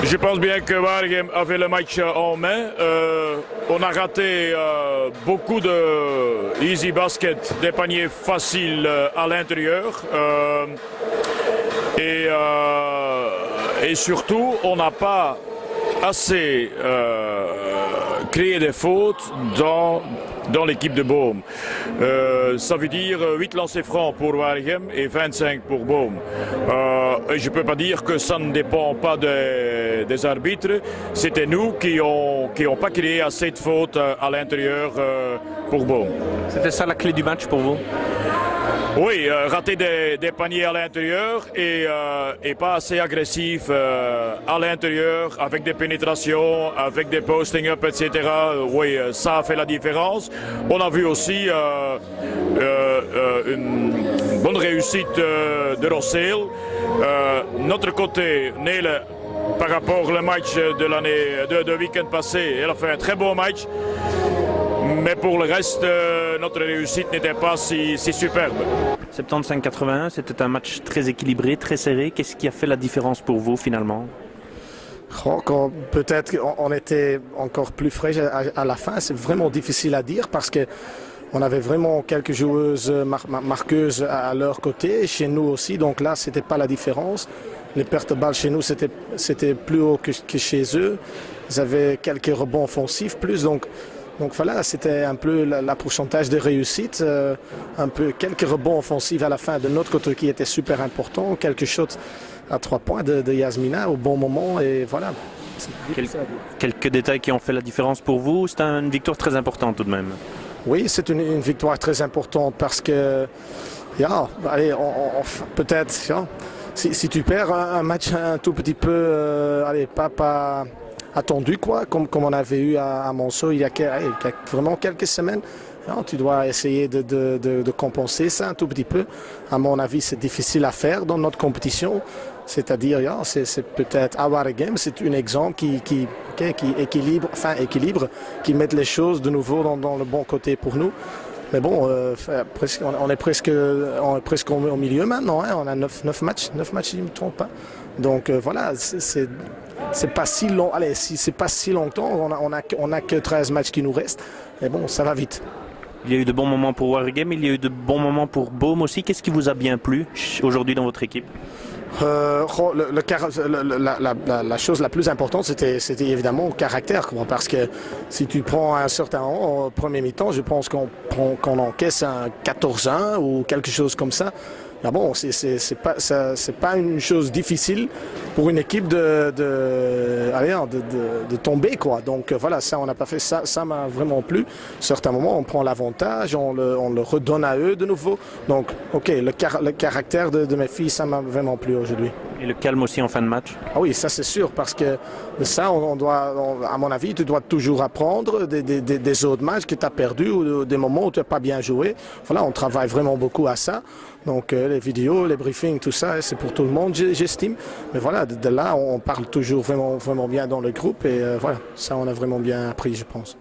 Je pense bien que Waregem avait le match en main. On a raté beaucoup de easy basket, des paniers faciles à l'intérieur. Et surtout, on n'a pas assez créé des fautes dans l'équipe de Boom. Ça veut dire 8 lancers francs pour Waregem et 25 pour Boom. Je ne peux pas dire que ça ne dépend pas des arbitres. C'était nous qui n'ont pas créé assez de fautes à l'intérieur pour Boom. C'était ça la clé du match pour vous? Oui, rater des paniers à l'intérieur et pas assez agressif à l'intérieur avec des pénétrations, avec des posting up, etc. Oui, ça a fait la différence. On a vu aussi une bonne réussite de Rossel. Notre côté, Nele, par rapport au match de week-end passé, elle a fait un très bon match. Mais pour le reste, notre réussite n'était pas si superbe. 75-81, c'était un match très équilibré, très serré. Qu'est-ce qui a fait la différence pour vous finalement? Peut-être qu'on était encore plus frais à la fin. C'est vraiment difficile à dire parce que on avait vraiment quelques joueuses marqueuses à leur côté, chez nous aussi. Donc là, c'était pas la différence. Les pertes de balles chez nous, c'était plus haut que chez eux. Ils avaient quelques rebonds offensifs plus. Donc voilà, c'était un peu la pourcentage de réussite, quelques rebonds offensifs à la fin de notre côté qui étaient super importants, quelques shots à 3 points de Yasmina au bon moment et voilà. Quelques détails qui ont fait la différence pour vous, c'est une victoire très importante tout de même. Oui, c'est une victoire très importante parce que, allez, peut-être, si tu perds un match un tout petit peu, pas attendu quoi, comme on avait eu à Monceau il y a vraiment quelques semaines. Tu dois essayer de compenser ça un tout petit peu. À mon avis, c'est difficile à faire dans notre compétition. C'est-à-dire, c'est peut-être à Waregem, c'est un exemple qui équilibre, qui met les choses de nouveau dans le bon côté pour nous. Mais bon, on est presque au milieu maintenant. On a 9 matchs, si je ne me trompe pas. Donc voilà, c'est pas si long. Allez, c'est pas si longtemps. On a que 13 matchs qui nous restent. Mais bon, ça va vite. Il y a eu de bons moments pour Waregem, il y a eu de bons moments pour Boom aussi. Qu'est-ce qui vous a bien plu aujourd'hui dans votre équipe? La chose la plus importante, c'était évidemment le caractère. Parce que si tu prends un certain rang au premier mi-temps, je pense qu'on encaisse un 14-1 ou quelque chose comme ça. Ah bon, c'est pas une chose difficile pour une équipe de tomber quoi. Donc voilà, ça on n'a pas fait ça m'a vraiment plu. À certains moments on prend l'avantage, on le redonne à eux de nouveau. Donc ok, le caractère de mes filles, ça m'a vraiment plu aujourd'hui. Et le calme aussi en fin de match? Ah oui, ça c'est sûr, parce que de ça, à mon avis, tu dois toujours apprendre des autres matchs que tu as perdus ou des moments où tu n'as pas bien joué. Voilà, on travaille vraiment beaucoup à ça. Donc les vidéos, les briefings, tout ça, c'est pour tout le monde, j'estime. Mais voilà, de là, on parle toujours vraiment bien dans le groupe et voilà, ça on a vraiment bien appris, je pense.